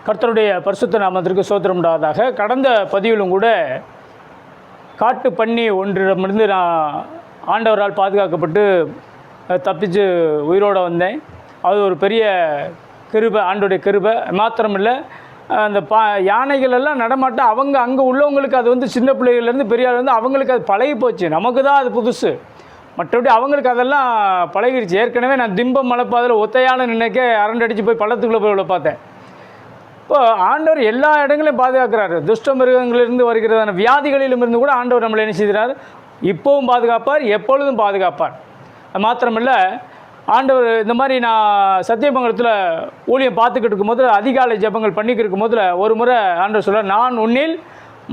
கர்த்தருடைய பரிசுத்த நாமத்திற்கு ஸ்தோத்திரம் உண்டாவதாக. கடந்த பதிவிலும் கூட காட்டு பன்னி ஒன்றிடமிருந்து நான் ஆண்டவரால் பாதுகாக்கப்பட்டு தப்பிச்சு உயிரோடு வந்தேன். அது ஒரு பெரிய கிருபை, ஆண்டோடைய கிருபை. மாத்திரமில்லை, அந்த யானைகள் எல்லாம் நடமாட்ட அவங்க அங்கே உள்ளவங்களுக்கு அது வந்து சின்ன பிள்ளைகள்லேருந்து பெரிய ஆள் வந்து அவங்களுக்கு அது பழகி போச்சு. நமக்கு தான் அது புதுசு. மற்றபடி அவங்களுக்கு அதெல்லாம் பழகிடுச்சு. ஏற்கனவே நான் திம்பம் மலைப்பாதையில் ஒத்தையான நினைக்க அரண்டடிச்சு போய் பள்ளத்துக்குள்ளே போய் உள்ள பார்த்தேன். இப்போ ஆண்டவர் எல்லா இடங்களையும் பாதுகாக்கிறார். துஷ்ட மிருகங்களிலிருந்து வருகிறதான வியாதிகளிலும் இருந்து கூட ஆண்டவர் நம்மளை என்ன செய்கிறார்? இப்போவும் பாதுகாப்பார், எப்பொழுதும் பாதுகாப்பார். அது மாத்திரமில்லை, ஆண்டவர் இந்த மாதிரி நான் சத்தியமங்கலத்தில் ஊழியம் பார்த்துக்கிட்டு இருக்கும்போது, அதிகாலை ஜெபங்கள் பண்ணிக்கிட்டு இருக்கும்போது ஒரு முறை ஆண்டவர் சொல்கிறார், நான் உன்னில்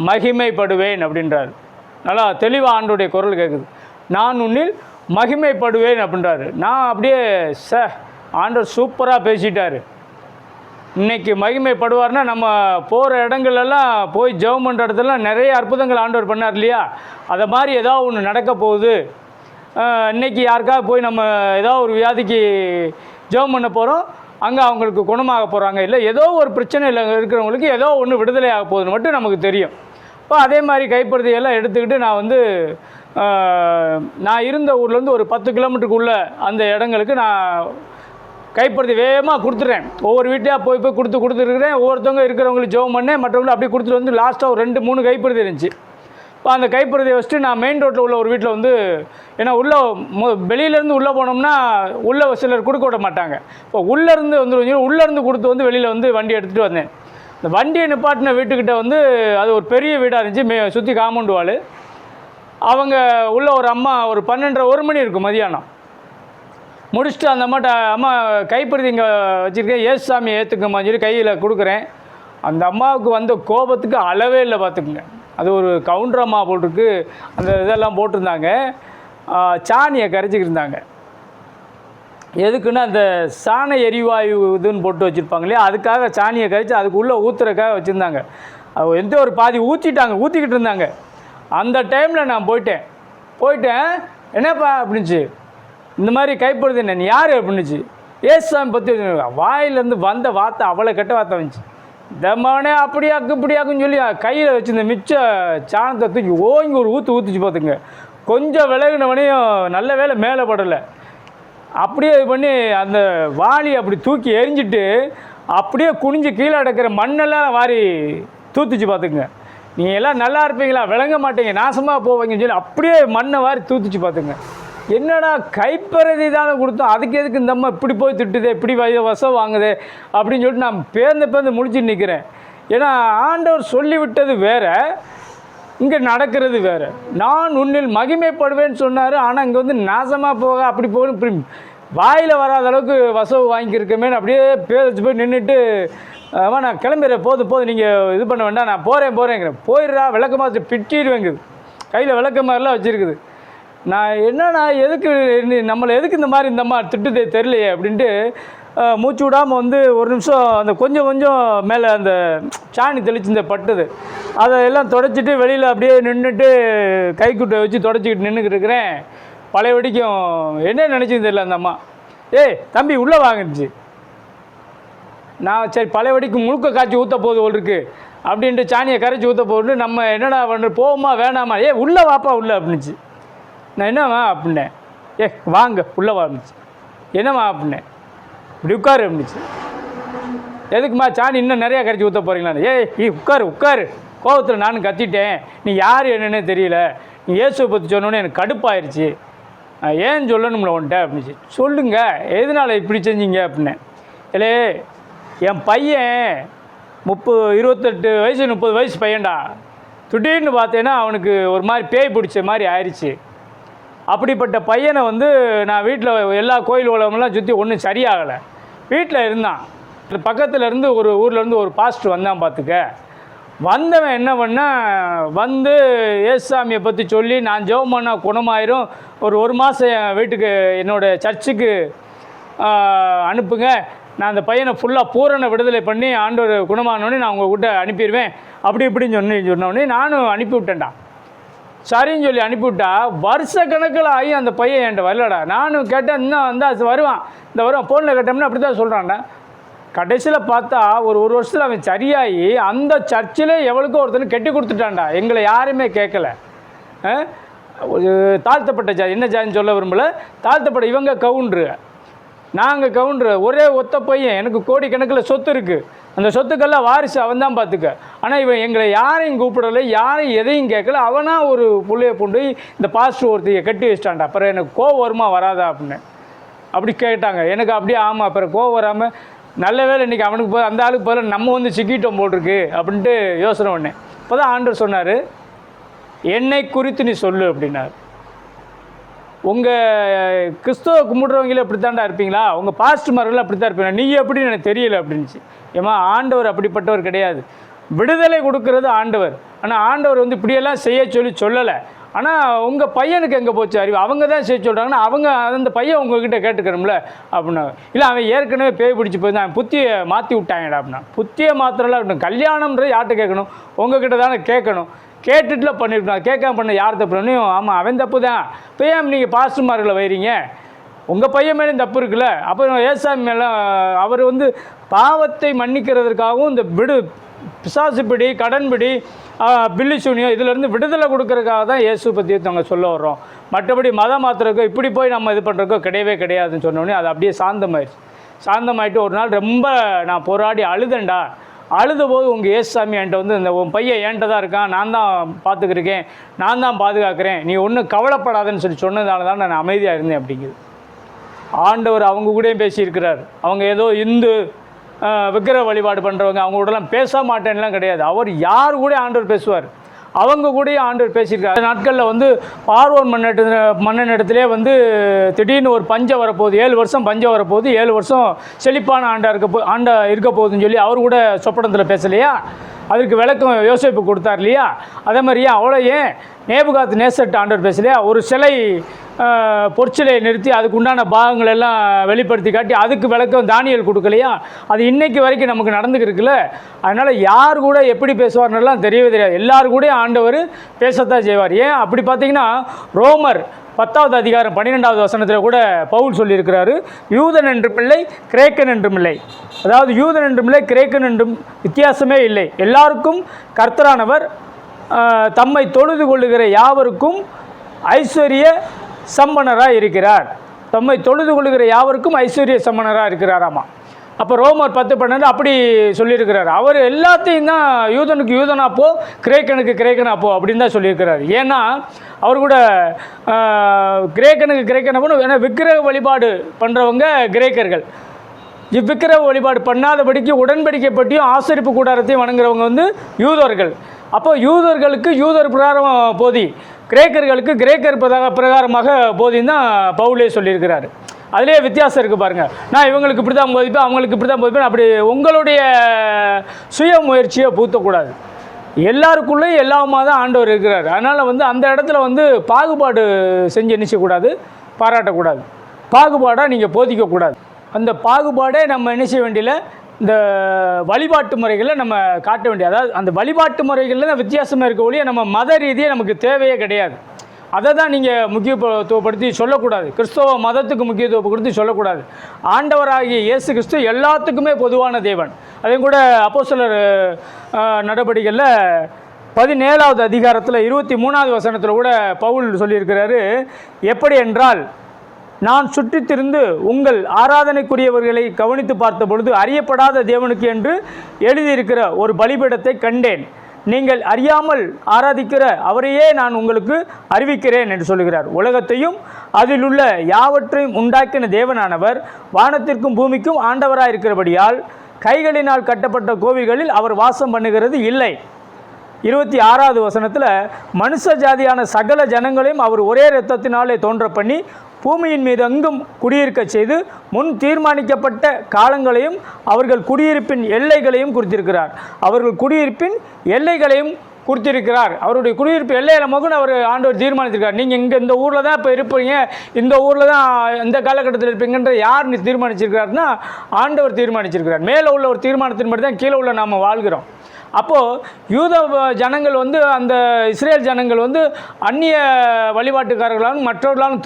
மகிமைப்படுவேன் அப்படின்றார். நல்லா தெளிவாக ஆண்டோடைய குரல் கேட்குது. நான் உன்னில் மகிமைப்படுவேன் அப்படின்றாரு. நான் அப்படியே ஆண்டவர் சூப்பராக பேசிட்டார். இன்றைக்கி மகிமைப்படுவார்னா நம்ம போகிற இடங்கள்லாம் போய் ஜெபம் பண்ணுற இடத்துலலாம் நிறைய அற்புதங்கள் ஆண்டவர் பண்ணார் இல்லையா? அதை மாதிரி ஏதாவது ஒன்று நடக்க போகுது. இன்றைக்கி யாருக்காக போய் நம்ம ஏதோ ஒரு வியாதிக்கு ஜெபம் பண்ண போகிறோம், அங்கே அவங்களுக்கு குணமாக போகிறாங்க, இல்லை ஏதோ ஒரு பிரச்சனையில் இருக்கிறவங்களுக்கு ஏதோ ஒன்று விடுதலை ஆக போகுதுன்னு மட்டும் நமக்கு தெரியும். இப்போ அதே மாதிரி கைப்படுத்தியெல்லாம் எடுத்துக்கிட்டு நான் வந்து நான் இருந்த ஊர்லேருந்து ஒரு 10 கிலோமீட்டருக்குள்ளே அந்த இடங்களுக்கு நான் கைப்படுத்தி வேகமாக கொடுத்துட்றேன். ஒவ்வொரு வீட்டையாக போய் கொடுத்துருக்குறேன். ஒவ்வொருத்தவங்க இருக்கிறவங்களுக்கு ஜெபம் பண்ணேன், மற்றவங்களும் அப்படியே கொடுத்துட்டு வந்து லாஸ்ட்டாக ஒரு 2-3 கைப்படுத்தி இருந்துச்சு. இப்போ அந்த கைப்படுத்தியை வச்சுட்டு நான் மெயின் ரோட்டில் உள்ள ஒரு வீட்டில் வந்து, ஏன்னா உள்ளே வெளியிலேருந்து உள்ளே போனோம்னா உள்ளே சிலர் கொடுக்க விட மாட்டாங்க. இப்போ உள்ளேருந்து வந்து உள்ளேருந்து கொடுத்து வந்து வெளியில் வந்து வண்டி எடுத்துகிட்டு வந்தேன். இந்த வண்டியை நிப்பாட்டின வீட்டுக்கிட்ட வந்து அது ஒரு பெரிய வீடாக இருந்துச்சு, சுற்றி காம்பவுண்ட் வால். அவங்க உள்ள ஒரு அம்மா ஒரு 12:30-1 மணி இருக்கும் மதியானம் முடிச்சுட்டு அந்த அம்மா கைப்படுத்தி இங்கே வச்சுருக்கேன், ஏசுசாமி ஏற்றுக்கம்மான்னு சொல்லி கையில் கொடுக்குறேன். அந்த அம்மாவுக்கு வந்த கோபத்துக்கு அளவே இல்லை பார்த்துக்குங்க. அது ஒரு கவுண்டர் அம்மா போட்டிருக்கு, அந்த இதெல்லாம் போட்டிருந்தாங்க, சாணியை கரைச்சிக்கிட்டு இருந்தாங்க. எதுக்குன்னா அந்த சாண எரிவாயு இதுன்னு போட்டு வச்சுருப்பாங்க இல்லையா, அதுக்காக சாணியை கரைச்சி அதுக்குள்ளே ஊற்றுறக்காக வச்சுருந்தாங்க. அது எந்த ஒரு பாதி ஊற்றிக்கிட்டு இருந்தாங்க. அந்த டைமில் நான் போயிட்டேன். என்னப்பா அப்படின்ச்சு, இந்த மாதிரி கைப்படுத்தின நீ யார் அப்படின்னுச்சு. ஏசுசாமி பற்றி வாயிலேருந்து வந்த வார்த்தை அவ்வளோ கெட்ட வார்த்தை வந்துச்சு. தம்மானே இப்படியாக்குன்னு சொல்லி கையில் வச்சுருந்த மிச்ச சாணத்தை தூக்கி ஓங்கி ஒரு ஊற்றுச்சு பார்த்துங்க. கொஞ்சம் விலகினவனையும் நல்ல வேலை மேலே படலை. அப்படியே இது பண்ணி அந்த வாளி அப்படி தூக்கி எரிஞ்சிட்டு அப்படியே குனிஞ்சு கீழே அடக்கிற மண்ணெல்லாம் வாரி தூத்துச்சு பார்த்துங்க. நீங்கள் எல்லாம் நல்லா இருப்பீங்களா, விளங்க மாட்டீங்க, நாசமாக போவீங்கன்னு சொல்லி அப்படியே மண்ணை வாரி தூத்துச்சு பார்த்துங்க. என்னடா கைப்பறதி தானே கொடுத்தோம், அதுக்கு எதுக்கு இந்த அம்மா இப்படி போய் திட்டுதே, இப்படி வசம் வாங்குதே அப்படின்னு சொல்லிட்டு நான் பேர்ந்து முடிச்சுட்டு நிற்கிறேன். ஏன்னா ஆண்டவர் சொல்லிவிட்டது வேறு, இங்கே நடக்கிறது வேறு. நான் உன்னில் மகிமைப்படுவேன்னு சொன்னார். ஆனால் இங்கே வந்து நாசமாக போக அப்படி போகணும், இப்படி வாயில் வராத அளவுக்கு வசவு வாங்கியிருக்கமேன்னு அப்படியே பேச்சு போய் நின்றுட்டு, நான் கிளம்பிடுறேன், போதும் நீங்கள் இது பண்ண வேண்டாம், நான் போகிறேங்கிறேன். போயிடுறா, விளக்கமாக பிட்டிடுவேங்குது, கையில் விளக்க மாதிரிலாம் வச்சுருக்குது. நான் என்னன்னா எதுக்கு நம்மளை எதுக்கு இந்த மாதிரி இந்தம்மா திட்டுதே தெரியலையே அப்படின்ட்டு மூச்சு விடாமல் வந்து ஒரு நிமிஷம் அந்த கொஞ்சம் மேலே அந்த சாணி தெளிச்சு இந்த பட்டுது அதையெல்லாம் தொடச்சிட்டு வெளியில் அப்படியே நின்றுட்டு கைக்குட்டை வச்சு தொடச்சிக்கிட்டு நின்றுக்கிட்டு இருக்கிறேன். பழைய வடிக்கும் என்ன நினச்சின்னு தெரியல அந்த அம்மா. ஏய் தம்பி உள்ளே வாங்கிடுச்சு. நான் சரி பழைய வடிக்கு முழுக்க காய்ச்சி ஊற்ற போகுது ஒன்று இருக்குது அப்படின்ட்டு சாணியை கரைச்சி ஊற்ற போட்டு நம்ம என்னடா பண்ண போவோமா வேணாமா, உள்ளே வாப்பா உள்ளே அப்படின்னுச்சு. நான் என்னம்மா அப்படின்னேன். வாங்க உள்ளே வாங்கிச்சு. என்னம்மா அப்படின்னேன். இப்படி உட்காரு அப்படின்னுச்சு. எதுக்குமா சாணி இன்னும் நிறையா கரைச்சி ஊற்ற போகிறீங்களா? உட்காரு. கோபத்தில் நானும் கத்திட்டேன், நீ யார் என்னன்னே தெரியல, நீ இயேசுவை பற்றி சொன்னோன்னே எனக்கு கடுப்பாயிருச்சு, ஏன் சொல்லணும்ல உன்ட்ட அப்படின்னுச்சு. சொல்லுங்க, எதனால் இப்படி செஞ்சீங்க அப்படின்னேன். இல்லை என் பையன் 28 வயசு 30 வயசு பையன்டா, திடீர்னு பார்த்தேன்னா அவனுக்கு ஒரு மாதிரி பேய் பிடிச்ச மாதிரி ஆயிடுச்சு. அப்படிப்பட்ட பையனை வந்து நான் வீட்டில் எல்லா கோயில் உலகமெல்லாம் சுற்றி ஒன்றும் சரியாகலை. வீட்டில் இருந்தான். பக்கத்தில் இருந்து ஒரு ஊர்லேருந்து ஒரு பாஸ்டர் வந்தான் பார்த்துக்க. வந்தவன் என்ன பண்ணால் வந்து ஏசுசாமியை பற்றி சொல்லி நான் ஜெபம் பண்ணால் குணமாயிரும், ஒரு மாதம் என் வீட்டுக்கு என்னோடய சர்ச்சுக்கு அனுப்புங்க, நான் அந்த பையனை ஃபுல்லாக பூரண விடுதலை பண்ணி ஆண்டவர் குணமானோடனே நான் உங்கள்கிட்ட அனுப்பிடுவேன் அப்படி இப்படின்னு சொன்னோடனே நானும் அனுப்பிவிட்டேன்டா. சரின்னு சொல்லி அனுப்பிவிட்டா வருஷ கணக்கில் ஆகி அந்த பையன் என்கிட்ட வரலடா. நானும் கேட்டேன், இன்னும் வந்தால் வருவான், வருவான் ஃபோனில் கேட்டோம்னா அப்படி தான் சொல்கிறான்டா. கடைசியில் பார்த்தா ஒரு வருஷத்தில் அவன் சரியாகி அந்த சர்ச்சில் எவளுக்கும் ஒருத்தனை கட்டி கொடுத்துட்டான்டா. எங்களை யாருமே கேட்கல. தாழ்த்தப்பட்ட ஜாதி, என்ன ஜாதின்னு சொல்ல விரும்பலை, தாழ்த்தப்பட்ட இவங்க கவுண்டரு, நாங்கள் கவுண்டரு, ஒரே ஒத்த பையன், எனக்கு கோடிக்கணக்கில் சொத்து இருக்குது, அந்த சொத்துக்கெல்லாம் வாரிசு அவன் தான் பார்த்துக்க. ஆனால் இவன் எங்களை யாரையும் கூப்பிடலை, யாரையும் எதையும் கேட்கல. அவனாக ஒரு பிள்ளைய கொண்டு இந்த பாஸ்டர் ஒருத்தையை கட்டி வச்சிட்டான்டா. அப்புறம் எனக்கு கோவம் வருமா வராதா அப்படின்னு அப்படி கேட்டாங்க. எனக்கு அப்படியே ஆமாம். அப்புறம் கோவம் வராமல் நல்ல வேலை இன்றைக்கி அவனுக்கு போய் அந்த ஆளுக்கு பதில் நம்ம வந்து சிக்கிட்டோம் போட்டிருக்கு அப்படின்ட்டு யோசனை பண்ணேன். இப்போ தான் ஆண்டவர் சொன்னார், என்னை குறித்து நீ சொல்லு அப்படின்னார். உங்கள் கிறிஸ்தவ கும்பிட்றவங்களே அப்படி தாண்டா இருப்பீங்களா, உங்கள் பாஸ்டர்மார்கள் அப்படி தான் இருப்பீங்களா, நீ எப்படின்னு எனக்கு தெரியல அப்படின்ச்சு. ஏமா ஆண்டவர் அப்படிப்பட்டவர் கிடையாது. விடுதலை கொடுக்கறது ஆண்டவர். ஆனால் ஆண்டவர் வந்து இப்படியெல்லாம் செய்ய சொல்லலை. ஆனால் உங்கள் பையனுக்கு எங்கே போச்சு அறிவு, அவங்க தான் செய்ய சொல்கிறாங்கன்னா அவங்க அந்த பையன் உங்ககிட்ட கேட்டுக்கணும்ல அப்படின்னா. இல்லை அவன் ஏற்கனவே பேய் பிடிச்சி போயிருந்தான், அவன் புத்தியை மாற்றி விட்டாங்கடா அப்படின்னா. புத்தியை மாத்திரலாம் இருக்கணும். கல்யாணம்ன்றது யார்கிட்ட கேட்கணும், உங்ககிட்ட தானே கேட்கணும். கேட்டுட்டுல பண்ணியிருக்கணும். கேட்காம பண்ண யார் தப்பு பண்ணணும்? ஆமாம் அவன் தப்பு தான். இப்போ ஏன் நீங்கள் பாஸ்டர்மார்களை வைறீங்க, உங்கள் பையன் மேலே தப்பு இருக்குல்ல. அப்புறம் ஏசாமி மேலே அவர் வந்து பாவத்தை மன்னிக்கிறதுக்காகவும் இந்த பிசாசு பிடி, கடன் பிடி, பில்லி சூனியம் இதிலேருந்து விடுதலை கொடுக்கறதுக்காக தான் இயேசு பற்றி நாங்கள் சொல்ல வர்றோம். மற்றபடி மதம் மாத்திரக்கோ இப்படி போய் நம்ம இது பண்ணுறக்கோ கிடையவே கிடையாதுன்னு சொன்னோடனே அது அப்படியே சாந்தமாயிட்டு ஒரு நாள் ரொம்ப நான் போராடி அழுதேன்டா. அழுத போது உங்கள் ஏசாமி என்கிட்ட வந்து இந்த உன் பையன் என்கிட்ட தான் இருக்கான், நான் தான் பார்த்துக்கிருக்கேன், நான் தான் பாதுகாக்கிறேன், நீ ஒன்றும் கவலைப்படாதுன்னு சொன்னதால தான் நான் அமைதியாக இருந்தேன் அப்படிங்குது. ஆண்டவர் அவங்க கூடயும் பேசியிருக்கிறார். அவங்க ஏதோ இந்து விக்கிர வழிபாடு பண்ணுறவங்க அவங்க கூடலாம் பேச மாட்டேன்லாம் கிடையாது. அவர் யார் கூட ஆண்டவர் பேசுவார். அவங்க கூட ஆண்டவர் பேசியிருக்காரு. நாட்களில் வந்து பார்வோன் மன்னன் இடத்துலேயே வந்து திடீர்னு ஒரு பஞ்சம் வரப்போகுது, 7 வருஷம் பஞ்சம் வரப்போகுது, 7 வருஷம் செழிப்பான ஆண்டா இருக்க போகுதுன்னு சொல்லி அவர் கூட சொப்பனத்தில் பேசலையா, அதுக்கு விளக்கம் யோசிப்பு கொடுத்தார் இல்லையா. அதே மாதிரியே அவ்வளோ ஏன் நேபுகாத் நேசர்ட்ட ஆண்டவர் பேசலையா, ஒரு சிலை பொற்சிலையை நிறுத்தி அதுக்கு உண்டான பாகங்கள் எல்லாம் வெளிப்படுத்தி காட்டி அதுக்கு விளக்கம் தானியல் கொடுக்கலையா. அது இன்றைக்கு வரைக்கும் நமக்கு நடந்துக்கிருக்குல்ல. அதனால் யார் கூட எப்படி பேசுவார்னெல்லாம் தெரியவே தெரியாது. எல்லாரு கூட ஆண்டவர் பேசத்தான் செய்வார். ஏன் அப்படி பார்த்தீங்கன்னா ரோமர் 10வது அதிகாரம் 12வது வசனத்தில் கூட பவுல் சொல்லியிருக்கிறாரு, யூதன் என்றும் இல்லை கிரேக்கன் என்றும் இல்லை. அதாவது யூதன் என்றும் இல்லை கிரேக்கன் என்றும் வித்தியாசமே இல்லை, எல்லாருக்கும் கர்த்தரானவர் தம்மை தொழுது கொள்ளுகிற யாவருக்கும் ஐஸ்வர்ய சம்பனராக இருக்கிறார். தம்மை தொழுது கொள்ளுகிற யாவருக்கும் ஐஸ்வர்ய சம்பனராக இருக்கிறாராமா. அப்போ ரோமர் 10:12 அப்படி சொல்லியிருக்கிறார். அவர் எல்லாத்தையும் தான் யூதனுக்கு யூதனா போ, கிரேக்கனுக்கு கிரேக்கனா போ அப்படின்னு தான் சொல்லியிருக்கிறார். ஏன்னா அவர் கூட கிரேக்கனா போன, ஏன்னா விக்கிரக வழிபாடு பண்ணுறவங்க கிரேக்கர்கள், இவ்விக்கிரக வழிபாடு பண்ணாதபடிக்கு உடன்படிக்கை பற்றியும் ஆசரிப்பு கூடாரத்தையும் வணங்குறவங்க வந்து யூதர்கள். அப்போ யூதர்களுக்கு யூதர் பிரகாரம் போதி, கிரேக்கர்களுக்கு கிரேக்கர் பிரகாரமாக போதின்னு தான் பவுலே சொல்லியிருக்கிறாரு. அதிலே வித்தியாசம் இருக்குது பாருங்கள். நான் இவங்களுக்கு இப்படி தான் போதிப்பேன், அவங்களுக்கு இப்படி தான் போதிப்பேன், அப்படி உங்களுடைய சுய முயற்சியை பூத்தக்கூடாது. எல்லாருக்குள்ளேயும் எல்லாமா தான் ஆண்டவர் இருக்கிறார். அதனால் வந்து அந்த இடத்துல வந்து பாகுபாடு செஞ்சு நினைச்சக்கூடாது, பாராட்டக்கூடாது, பாகுபாடாக நீங்கள் போதிக்கக்கூடாது. அந்த பாகுபாடே நம்ம என்ன செய்ய வேண்டியல, இந்த வழிபாட்டு முறைகளில் நம்ம காட்ட வேண்டிய, அதாவது அந்த வழிபாட்டு முறைகளில் தான் வித்தியாசமாக இருக்க ஒழிய நம்ம மத ரீதியாக நமக்கு தேவையே கிடையாது. அதை தான் நீங்கள் முக்கியத்துவப்படுத்தி சொல்லக்கூடாது. கிறிஸ்தவ மதத்துக்கு முக்கியத்துவம் கொடுத்து சொல்லக்கூடாது. ஆண்டவராகிய இயேசு கிறிஸ்து எல்லாத்துக்குமே பொதுவான தேவன். அதையும் கூட அப்போஸ்தலர் நடவடிக்கைகளில் 17வது அதிகாரத்தில் 23வது வசனத்தில் கூட பவுல் சொல்லியிருக்கிறாரு, எப்படி என்றால், நான் சுற்றித்திருந்து உங்கள் ஆராதனைக்குரியவர்களை கவனித்து பார்த்த பொழுது அறியப்படாத தேவனுக்கு என்று எழுதியிருக்கிற ஒரு பலிபீடத்தை கண்டேன். நீங்கள் அறியாமல் ஆராதிக்கிற அவரையே நான் உங்களுக்கு அறிவிக்கிறேன் என்று சொல்கிறார். உலகத்தையும் அதில் உள்ள யாவற்றையும் உண்டாக்கின தேவனானவர் வானத்திற்கும் பூமிக்கும் ஆண்டவராக இருக்கிறபடியால் கைகளினால் கட்டப்பட்ட கோவில்களில் அவர் வாசம் பண்ணுகிறது இல்லை. 26வது வசனத்தில், மனுஷ ஜாதியான சகல ஜனங்களையும் அவர் ஒரே இரத்தத்தினாலே தோன்ற பண்ணி பூமியின் மீது எங்கும் குடியிருக்க செய்து முன் தீர்மானிக்கப்பட்ட காலங்களையும் அவர்கள் குடியிருப்பின் எல்லைகளையும் குறித்திருக்கிறார். அவர்கள் குடியிருப்பின் எல்லைகளையும் குறித்திருக்கிறார். அவருடைய குடியிருப்பு எல்லையில் மகன் அவர் ஆண்டவர் தீர்மானித்திருக்கார். நீங்கள் இங்கே இந்த ஊரில் தான் இப்போ இருப்பீங்க, இந்த ஊரில் தான் இந்த காலகட்டத்தில் இருப்பீங்கன்ற யார் நீ தீர்மானிச்சிருக்கிறாருன்னா ஆண்டவர் தீர்மானிச்சிருக்கிறார். மேலே உள்ள ஒரு தீர்மானத்தின்படி தான் கீழே உள்ள நாம் வாழ்கிறோம். அப்போது யூத ஜனங்கள் வந்து அந்த இஸ்ரேல் ஜனங்கள் வந்து அந்நிய வழிபாட்டுக்காரர்களாலும் மற்றவர்களாலும்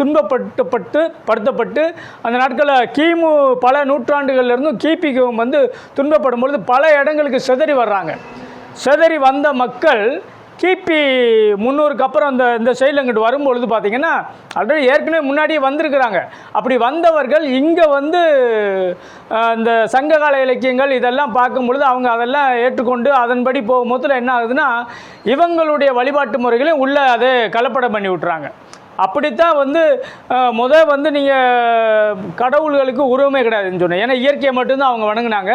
படுத்தப்பட்டு அந்த நாட்களில் கிமு பல நூற்றாண்டுகள்லேருந்தும் கிபிக்கு வந்து துன்பப்படும் பொழுது பல இடங்களுக்கு சிதறி வர்றாங்க. சிதறி வந்த மக்கள் கிபி 300க்கு அப்புறம் இந்த சைடில் இங்கிட்டு வரும்பொழுது பார்த்திங்கன்னா ஆல்ரெடி ஏற்கனவே முன்னாடியே வந்திருக்கிறாங்க. அப்படி வந்தவர்கள் இங்கே வந்து இந்த சங்ககால இலக்கியங்கள் இதெல்லாம் பார்க்கும் பொழுது அவங்க அதெல்லாம் ஏற்றுக்கொண்டு அதன்படி போகும்போது என்ன ஆகுதுன்னா இவங்களுடைய வழிபாட்டு முறைகளையும் உள்ளே அதை கலப்படம் பண்ணி விட்டுறாங்க. அப்படித்தான் வந்து வந்து நீங்கள் கடவுள்களுக்கு உருவமே கிடையாதுன்னு சொன்னேன். ஏன்னா இயற்கையை மட்டும்தான் அவங்க வணங்கினாங்க.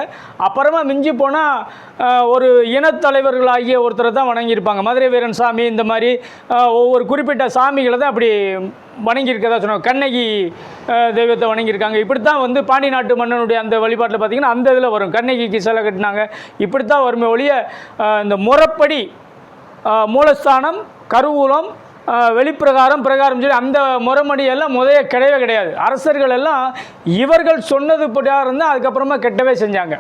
அப்புறமா மிஞ்சி போனால் ஒரு இனத்தலைவர்களாகிய ஒருத்தரை தான் வணங்கியிருப்பாங்க. மதுரை வீரன் சாமி இந்த மாதிரி ஒவ்வொரு குறிப்பிட்ட சாமிகளை தான் அப்படி வணங்கியிருக்கதா சொன்னாங்க. கண்ணகி தெய்வத்தை வணங்கியிருக்காங்க. இப்படித்தான் வந்து பாண்டி நாட்டு மன்னனுடைய அந்த வழிபாட்டில் பார்த்திங்கன்னா அந்த இதில் வரும். கண்ணகிக்கு சிலை கட்டினாங்க. இப்படித்தான் வருமே ஒழிய இந்த முறைப்படி மூலஸ்தானம் கருவூலம் வெளிப்பிரகாரம் சொல்லி அந்த முறைமடியெல்லாம் கிடையவே கிடையாது. அரசர்கள் எல்லாம் இவர்கள் சொன்னது படியாக இருந்தால் அதுக்கப்புறமா கெட்டவே செஞ்சாங்க.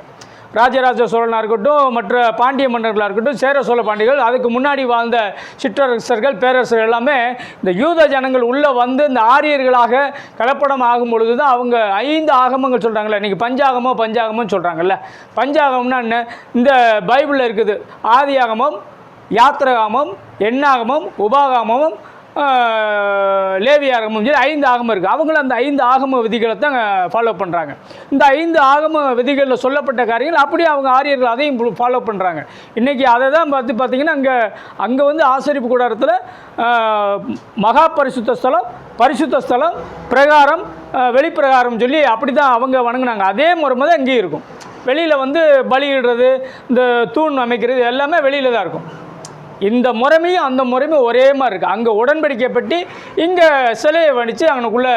ராஜராஜ சோழனாக இருக்கட்டும், மற்ற பாண்டிய மன்னர்களாக இருக்கட்டும், சேர சோழ பாண்டியர்கள், அதுக்கு முன்னாடி வாழ்ந்த சிற்றரசர்கள் பேரரசர்கள் எல்லாமே இந்த யூத ஜனங்கள் உள்ளே வந்து இந்த ஆரியர்களாக கலப்படம் ஆகும் பொழுது தான் அவங்க 5 ஆகமங்கள் சொல்கிறாங்களே. இன்றைக்கி பஞ்சாகமம்னு சொல்கிறாங்கல்ல. பஞ்சாகமம்னா என்ன? இந்த பைபிளில் இருக்குது. ஆதி ஆகமம், யாத்திராகமம், எண்ணாகமம், உபாகமம், லேவியாகமம் சொல்லி 5 ஆகமம் இருக்குது. அவங்களும் அந்த 5 ஆகம விதிகளை தான் ஃபாலோ பண்ணுறாங்க. இந்த 5 ஆகம விதிகளில் சொல்லப்பட்ட காரியங்கள் அப்படியே அவங்க ஆரியர்கள் அதையும் ஃபாலோ பண்ணுறாங்க. இன்றைக்கி அதை தான் பார்த்திங்கன்னா அங்கே வந்து ஆசரிப்பு கூடாரத்தில் மகா பரிசுத்த ஸ்தலம் பிரகாரம் வெளிப்பிரகாரம் சொல்லி அப்படி தான் அவங்க வணங்கினாங்க. அதே முறை தான் இங்கேயும் இருக்கும். வெளியில் வந்து பலியிடுறது, இந்த தூண் அமைக்கிறது எல்லாமே வெளியில் தான் இருக்கும். இந்த முறைமையும் அந்த முறைமையும் ஒரே மாதிரி இருக்குது. அங்கே உடன்படிக்கை பற்றி இங்கே சிலையை வடித்து அவனுக்குள்ளே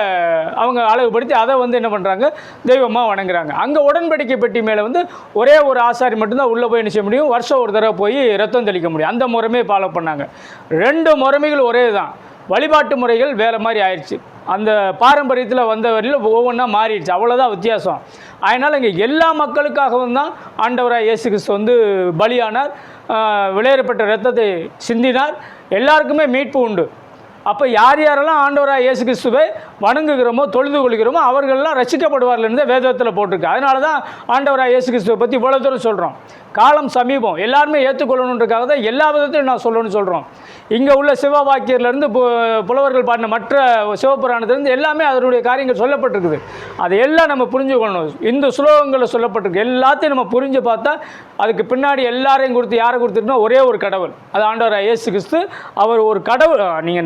அவங்க அழகுபடுத்தி அதை வந்து என்ன பண்ணுறாங்க, தெய்வமாக வணங்குறாங்க. அங்கே உடன்படிக்கை பெட்டி மேலே வந்து ஒரே ஒரு ஆசாரி மட்டும்தான் உள்ளே போய் நிச்சய முடியும். வருஷம் ஒரு தடவை போய் ரத்தம் தெளிக்க முடியும். அந்த முறைமையை ஃபாலோ பண்ணாங்க. 2 முறைமைகள் ஒரே தான். வழிபாட்டு முறைகள் வேறு மாதிரி ஆயிடுச்சு. அந்த பாரம்பரியத்தில் வந்த வரையில் ஒவ்வொன்றா மாறிடுச்சு. அவ்வளோதான் வித்தியாசம். அதனால் இங்கே எல்லா மக்களுக்காகவும் தான் ஆண்டவராக இயேசு கிறிஸ்து வந்து பலியானார், விளையாடப்பட்ட இரத்தத்தை சிந்தினார். எல்லாருக்குமே மீட்பு உண்டு. அப்போ யாரெல்லாம் ஆண்டவராக இயேசு கிறிஸ்துவை வணங்குகிறோமோ தொழுது கொள்கிறோமோ அவர்களெல்லாம் ரசிக்கப்படுவார்கள் வேதத்தில் போட்டிருக்கு. அதனால தான் ஆண்டவராக இயேசு கிறிஸ்துவை பற்றி இவ்வளோ தூரம் சொல்கிறோம். காலம் சமீபம், எல்லாருமே ஏற்றுக்கொள்ளணுன்றக்காக தான் எல்லா விதத்தையும் நான் சொல்லணும்னு சொல்கிறோம். இங்கே உள்ள சிவ வாக்கியர்லேருந்து புலவர்கள் பாடின மற்ற சிவபுராணத்துலேருந்து எல்லாமே அதனுடைய காரியங்கள் சொல்லப்பட்டிருக்குது. அதையெல்லாம் நம்ம புரிஞ்சுக்கணும். இந்த ஸ்லோகங்களில் சொல்லப்பட்டிருக்கு. எல்லாத்தையும் நம்ம புரிஞ்சு பார்த்தா அதுக்கு பின்னாடி எல்லாரையும் யாரை கொடுத்துருக்கோம்? ஒரே ஒரு கடவுள், அது ஆண்டவராக இயேசு கிறிஸ்து. அவர் ஒரு கடவுள்.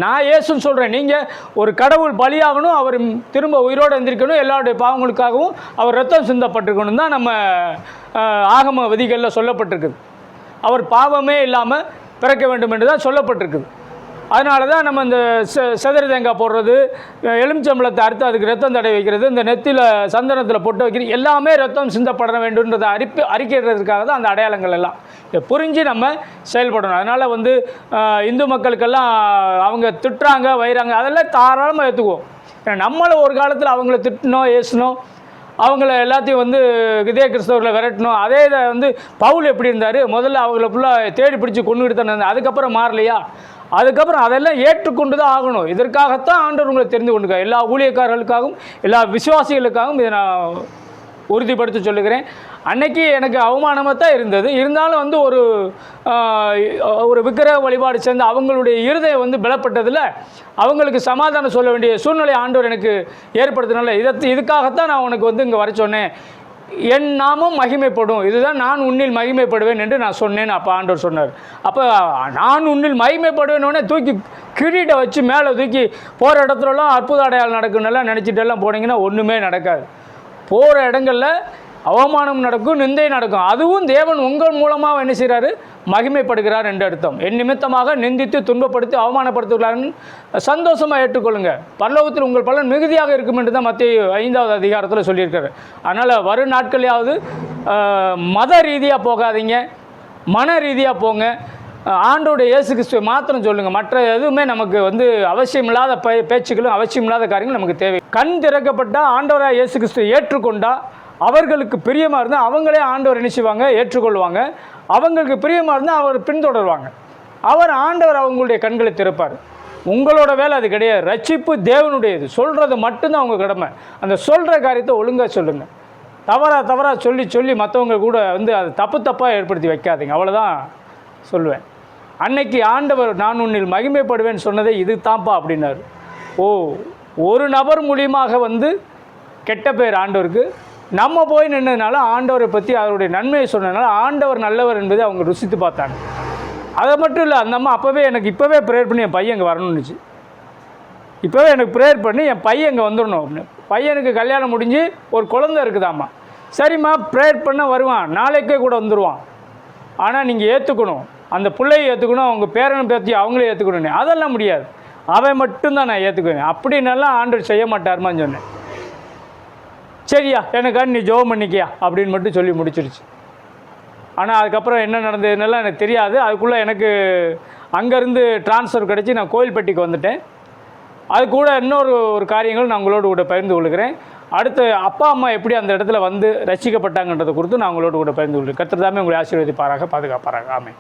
நான் இயேசுன்னு சொல்கிறேன், நீங்கள் ஒரு கடவுள் பலியாகணும், அவர் திரும்ப உயிரோடு எந்திரிக்கணும், எல்லாருடைய பாவங்களுக்காகவும் அவர் ரத்தம் சிந்தப்பட்டிருக்கணும் தான் நம்ம ஆகம விதிகளில் சொல்லப்பட்டிருக்குது. அவர் பாவமே இல்லாமல் பிறக்க வேண்டும் என்று தான் சொல்லப்பட்டிருக்குது. அதனால தான் நம்ம இந்த செதறி தேங்காய் போடுறது, எலுமிச்சம்பழத்தை அறுத்து அதுக்கு ரத்தம் தடை வைக்கிறது, இந்த நெத்தியில் சந்தனத்தில் பொட்டு வைக்கிறது, எல்லாமே ரத்தம் சிந்தப்பட வேண்டும்ன்றதை அறிக்கிறதுக்காக தான் அந்த அடையாளங்கள் எல்லாம். இதை புரிஞ்சு நம்ம செயல்படணும். அதனால் வந்து இந்து மக்களுக்கெல்லாம் அவங்க திட்டுறாங்க வைறாங்க, அதெல்லாம் தாராளமாக ஏற்றுக்குவோம். ஏன்னா நம்மளும் ஒரு காலத்தில் அவங்கள திட்டணும், ஏசணும், அவங்கள எல்லாத்தையும் வந்து இதே கிறிஸ்தவர்களை விரட்டணும். அதே இதை வந்து பவுல் எப்படி இருந்தார், முதல்ல அவங்கள ஃபுல்லாக தேடி பிடிச்சி கொண்டுகிட்டு தானே இருந்தார். அதுக்கப்புறம் மாறலையா? அதுக்கப்புறம் அதெல்லாம் ஏற்றுக்கொண்டு தான் ஆகணும். இதற்காகத்தான் ஆண்டவர் உங்களை தெரிந்து கொண்டிருக்கார். எல்லா ஊழியக்காரர்களுக்காகவும் எல்லா விசுவாசிகளுக்காகவும் இதை நான் உறுதிப்படுத்தி சொல்லுகிறேன். அன்னைக்கு எனக்கு அவமானமாக தான் இருந்தது. இருந்தாலும் வந்து ஒரு விக்கிரக வழிபாடு சேர்ந்து அவங்களுடைய இருதயம் வந்து பலப்பட்டதில் அவங்களுக்கு சமாதானம் சொல்ல வேண்டிய சூழ்நிலை ஆண்டவர் எனக்கு ஏற்படுத்தினால இதுக்காகத்தான் நான் உனக்கு வந்து இங்கே வர சொன்னேன். என் நாமம் மகிமைப்படும், இதுதான் நான் உன்னில் மகிமைப்படுவேன் என்று நான் சொன்னேன்னு அப்போ ஆண்டவர் சொன்னார். அப்போ நான் உன்னில் மகிமைப்படுவேன்னொடனே தூக்கி கிரீட்டை வச்சு மேலே தூக்கி போகிற இடத்துலலாம் அற்புத அடையாளம் நடக்குன்னெல்லாம் நினச்சிட்டெல்லாம் போனீங்கன்னா ஒன்றுமே நடக்காது. போகிற இடங்களில் அவமானம் நடக்கும், நிந்தை நடக்கும். அதுவும் தேவன் உங்கள் மூலமாக என்ன செய்கிறாரு? மகிமைப்படுகிறார் என்று அர்த்தம். என் நிமித்தமாக நிந்தித்து துன்பப்படுத்தி அவமானப்படுத்துகிறாருன்னு சந்தோஷமாக ஏற்றுக்கொள்ளுங்க. பரலோகத்தில் உங்கள் பலன் மிகுதியாக இருக்கும் என்று தான் மத்தேயு 5வது அதிகாரத்தில் சொல்லியிருக்காரு. அதனால் வரும் நாட்களையாவது மத ரீதியாக போகாதீங்க, மன ரீதியாக போங்க. ஆண்டோடைய இயேசு கிறிஸ்துவை மாத்திரம் சொல்லுங்கள். மற்ற எதுவுமே நமக்கு வந்து அவசியமில்லாத பேச்சுக்களும் அவசியமில்லாத காரியங்களும் நமக்கு தேவை. கண் திறக்கப்பட்டால் ஆண்டவராக இயேசு கிறிஸ்துவை ஏற்றுக்கொண்டால் அவர்களுக்கு பிரியமாக இருந்தால் அவங்களே ஆண்டவர் என்ன செய்வாங்க, ஏற்றுக்கொள்வாங்க. அவங்களுக்கு பிரியமாக இருந்தால் அவர் பின்தொடருவாங்க. அவர் ஆண்டவர் அவங்களுடைய கண்களை திறப்பார். உங்களோட வேலை அது கிடையாது. ரட்சிப்பு தேவனுடையது. சொல்கிறது மட்டும்தான் உங்கள் கடமை. அந்த சொல்கிற காரியத்தை ஒழுங்காக சொல்லுங்கள். தவறாக சொல்லி மற்றவங்க கூட வந்து அது தப்பாக ஏற்படுத்தி வைக்காதீங்க. அவ்வளோதான் சொல்லுவேன். அன்னைக்கு ஆண்டவர் நான் உன்னில் மகிமைப்படுவேன்னு சொன்னதே இது தான்ப்பா அப்படின்னாரு. ஒரு நபர் மூலியமாக வந்து கெட்ட பேர் ஆண்டவருக்கு. நம்ம போய் நின்றதுனால ஆண்டவரை பற்றி அவருடைய நன்மையை சொன்னதுனால ஆண்டவர் நல்லவர் என்பதை அவங்க ருசித்து பார்த்தாங்க. அதை மட்டும் இல்லை, அந்த அம்மா இப்போவே ப்ரேயர் பண்ணி என் பையன் இங்கே வரணும்னுச்சு. இப்போவே எனக்கு ப்ரேயர் பண்ணி என் பையன் இங்கே வந்துடணும் அப்படின்னு. பையனுக்கு கல்யாணம் முடிஞ்சு ஒரு குழந்தை இருக்குதாம்மா. சரிம்மா, ப்ரேயர் பண்ண வருவான், நாளைக்கே கூட வந்துடுவான். ஆனால் நீங்கள் ஏற்றுக்கணும், அந்த பிள்ளையை ஏற்றுக்கணும், அவங்க பேரனை பற்றி அவங்களே ஏற்றுக்கணும். அதெல்லாம் முடியாது, அவன் மட்டும்தான் நான் ஏற்றுக்குவேன். அப்படின்னெல்லாம் ஆண்டவர் செய்ய மாட்டாருமான்னு சொன்னேன். சரியா, எனக்காக நீ ஜெபம் பண்ணிக்கியா அப்படின்னு மட்டும் சொல்லி முடிச்சிருச்சு. ஆனால் அதுக்கப்புறம் என்ன நடந்ததுன்னெல்லாம் எனக்கு தெரியாது. அதுக்குள்ளே எனக்கு அங்கேருந்து ட்ரான்ஸ்ஃபர் கிடச்சி நான் கோயில்பட்டிக்கு வந்துட்டேன். அது கூட இன்னொரு காரியங்கள் நான் உங்களோடு கூட பகிர்ந்து கொள்கிறேன். அடுத்து அப்பா அம்மா எப்படி அந்த இடத்துல வந்து ரசிக்கப்பட்டாங்கன்றதை குறித்து நான் உங்களோடு கூட பகிர்ந்து கொள்கிறேன். கர்த்தர் தாமே உங்களை ஆசீர்வதிப்பாராக, பாதுகாப்பாராக. ஆமென்.